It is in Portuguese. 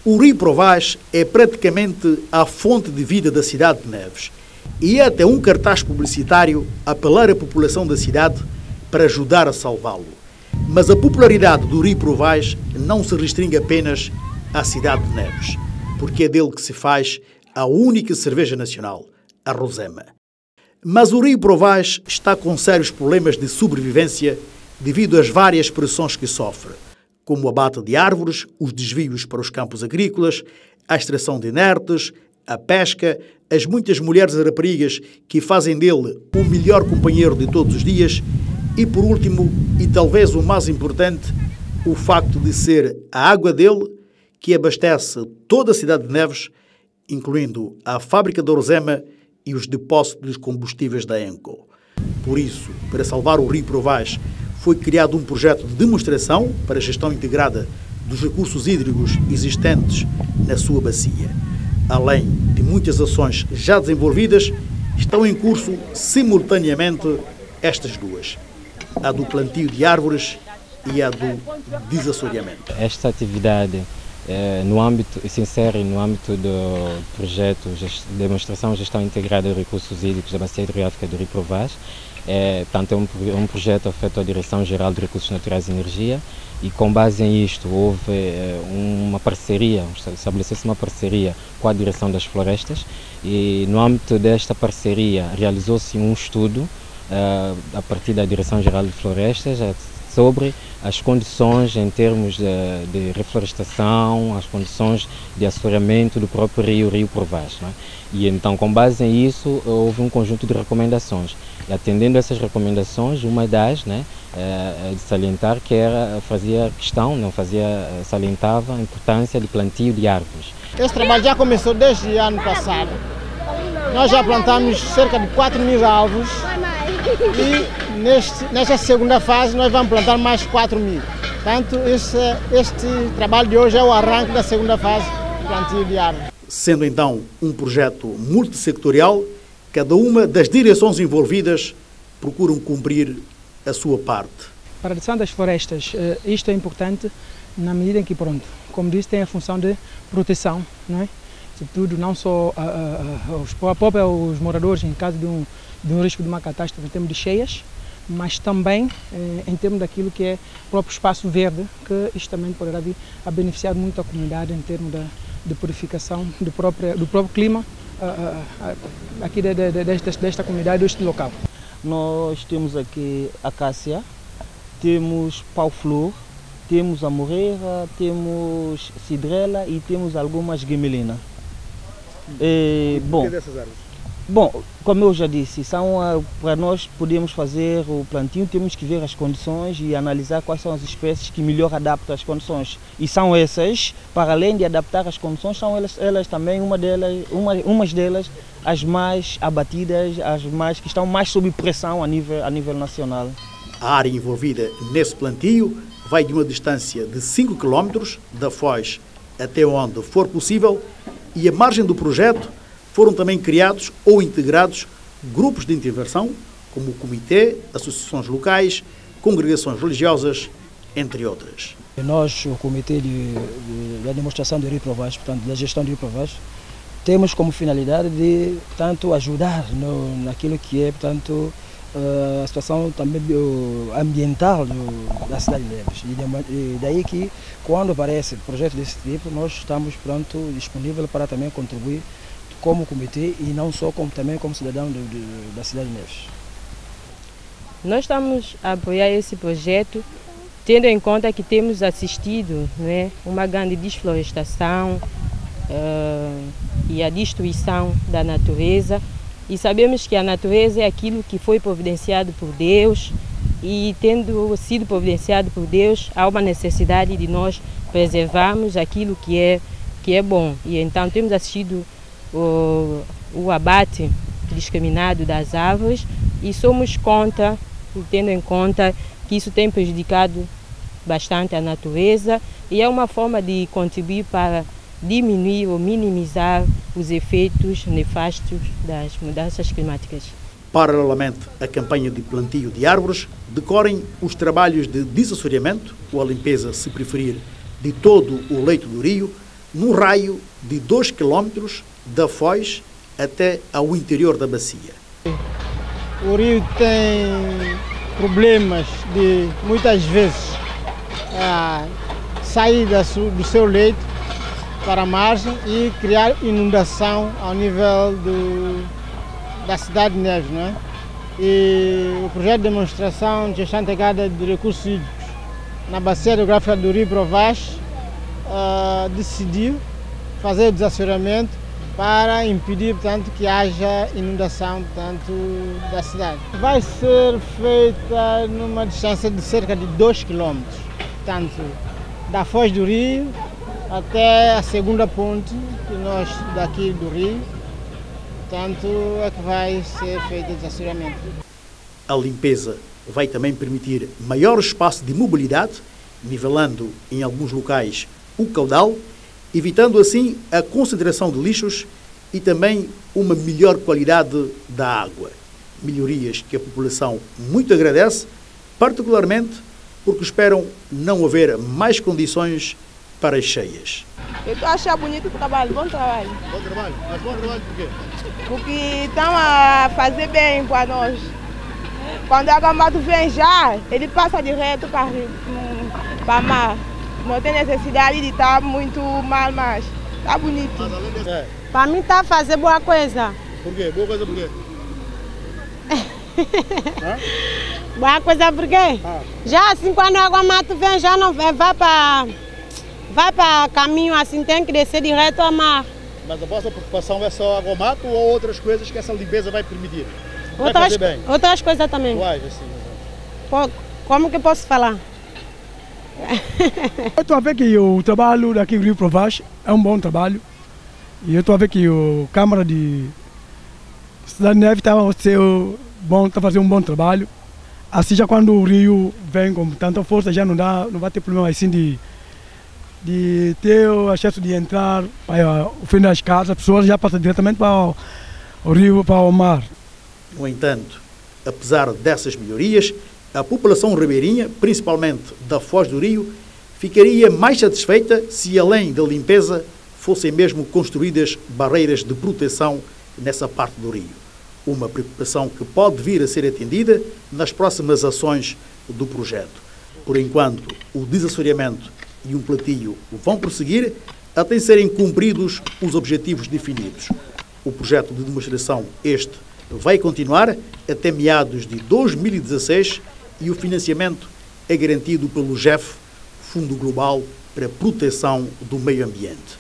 O Rio Provaz é praticamente a fonte de vida da cidade de Neves e é até um cartaz publicitário apelar à população da cidade para ajudar a salvá-lo. Mas a popularidade do Rio Provaz não se restringe apenas à cidade de Neves, porque é dele que se faz a única cerveja nacional, a Rosema. Mas o Rio Provaz está com sérios problemas de sobrevivência devido às várias pressões que sofre, como o abate de árvores, os desvios para os campos agrícolas, a extração de inertes, a pesca, as muitas mulheres e raparigas que fazem dele o melhor companheiro de todos os dias e, por último, e talvez o mais importante, o facto de ser a água dele que abastece toda a cidade de Neves, incluindo a fábrica da Rosema e os depósitos de combustíveis da Enco. Por isso, para salvar o Rio Provaz, foi criado um projeto de demonstração para a gestão integrada dos recursos hídricos existentes na sua bacia. Além de muitas ações já desenvolvidas, estão em curso simultaneamente estas duas: a do plantio de árvores e a do desassoreamento. Esta atividade se insere no âmbito do projeto de demonstração e gestão integrada de recursos hídricos da Bacia Hidrográfica do Rio Provaz. Portanto, é um projeto feito à Direção-Geral de Recursos Naturais e Energia e, com base em isto, houve uma parceria, estabeleceu-se uma parceria com a Direção das Florestas e, no âmbito desta parceria, realizou-se um estudo a partir da Direção-Geral de Florestas sobre as condições em termos de reflorestação, as condições de assoreamento do próprio Rio Provaz. Não é? E então, com base em isso, houve um conjunto de recomendações. E, atendendo a essas recomendações, uma das, de salientar que salientava a importância de plantio de árvores. Esse trabalho já começou desde o ano passado. Nós já plantamos cerca de 4.000 árvores e nesta segunda fase nós vamos plantar mais 4.000. Portanto, este trabalho de hoje é o arranque da segunda fase de plantio de árvores. Sendo então um projeto multissectorial, cada uma das direções envolvidas procuram cumprir a sua parte. Para a direção das florestas, isto é importante na medida em que, como disse, tem a função de proteção, não é? Sobretudo não só os moradores em caso de um risco de uma catástrofe em termos de cheias, mas também em termos daquilo que é o próprio espaço verde, que isto também poderá vir a beneficiar muito a comunidade em termos de purificação do próprio clima aqui desta comunidade, deste local. Nós temos aqui acácia, temos pau-flor, temos a morreira, temos cidrela e temos algumas guimelinas. Bom, como eu já disse, para nós podermos fazer o plantio, temos que ver as condições e analisar quais são as espécies que melhor adaptam às condições. E são essas, para além de adaptar as condições, são elas também, umas delas, as mais abatidas, que estão mais sob pressão a nível nacional. A área envolvida nesse plantio vai de uma distância de 5 km da foz até onde for possível e à margem do projeto foram também criados ou integrados grupos de intervenção, como o comitê, associações locais, congregações religiosas, entre outras. Nós, o comitê da demonstração do Rio Provaz, portanto, da gestão do Rio Provaz, temos como finalidade de, portanto, ajudar naquilo que é, portanto, a situação também ambiental da cidade de Neves. E daí que, quando aparece projeto desse tipo, nós estamos, portanto, disponíveis para também contribuir como comitê e não só também como cidadão da cidade de Neves. Nós estamos a apoiar esse projeto, tendo em conta que temos assistido, né, uma grande desflorestação e a destruição da natureza. E sabemos que a natureza é aquilo que foi providenciado por Deus e, tendo sido providenciado por Deus, há uma necessidade de nós preservarmos aquilo que é bom. E então temos assistido o abate discriminado das árvores e somos contra, tendo em conta que isso tem prejudicado bastante a natureza e é uma forma de contribuir para diminuir ou minimizar os efeitos nefastos das mudanças climáticas. Paralelamente à campanha de plantio de árvores, decorrem os trabalhos de desassoreamento ou a limpeza, se preferir, de todo o leito do rio, num raio de 2 km da foz até ao interior da bacia. O rio tem problemas de, muitas vezes, sair do seu leito para a margem e criar inundação ao nível da cidade de Neves, não é? E o projeto de demonstração de gestão integrada de recursos hídricos na bacia hidrográfica do Rio Provaz decidiu fazer o desassoreamento para impedir, portanto, que haja inundação, portanto, da cidade. Vai ser feita numa distância de cerca de 2 km, portanto, da foz do rio até a segunda ponte que nós daqui do rio, portanto, é que vai ser feito o desassoreamento. A limpeza vai também permitir maior espaço de mobilidade, nivelando em alguns locais o caudal, evitando assim a concentração de lixos e também uma melhor qualidade da água. Melhorias que a população muito agradece, particularmente porque esperam não haver mais condições para as cheias. Eu estou achando bonito o trabalho, bom trabalho. Bom trabalho? Mas bom trabalho por quê? Porque estão a fazer bem para nós. Quando a água mato vem já, ele passa direto para a mar. Não tem necessidade de estar muito mal, mas está bonito. Para mim está a fazer boa coisa. Por quê? Boa coisa por quê? Boa coisa por quê? Já assim, quando a água mato vem, já não vai para caminho assim, tem que descer direto ao mar. Mas a vossa preocupação é só água mato ou outras coisas que essa limpeza vai permitir? Outras coisas também. Quais assim? Como que posso falar? Eu estou a ver que o trabalho daqui do Rio Provaz é um bom trabalho. E eu estou a ver que o Câmara de Cidade de Neves está a fazer um bom trabalho. Assim, já quando o rio vem com tanta força, já não vai ter problema assim de ter o acesso de entrar para o fim das casas. As pessoas já passam diretamente para o rio, para o mar. No entanto, apesar dessas melhorias, a população ribeirinha, principalmente da Foz do Rio, ficaria mais satisfeita se, além da limpeza, fossem mesmo construídas barreiras de proteção nessa parte do rio. Uma preocupação que pode vir a ser atendida nas próximas ações do projeto. Por enquanto, o desassoreamento e um platio vão prosseguir até serem cumpridos os objetivos definidos. O projeto de demonstração vai continuar até meados de 2016 e o financiamento é garantido pelo GEF, Fundo Global para a Proteção do Meio Ambiente.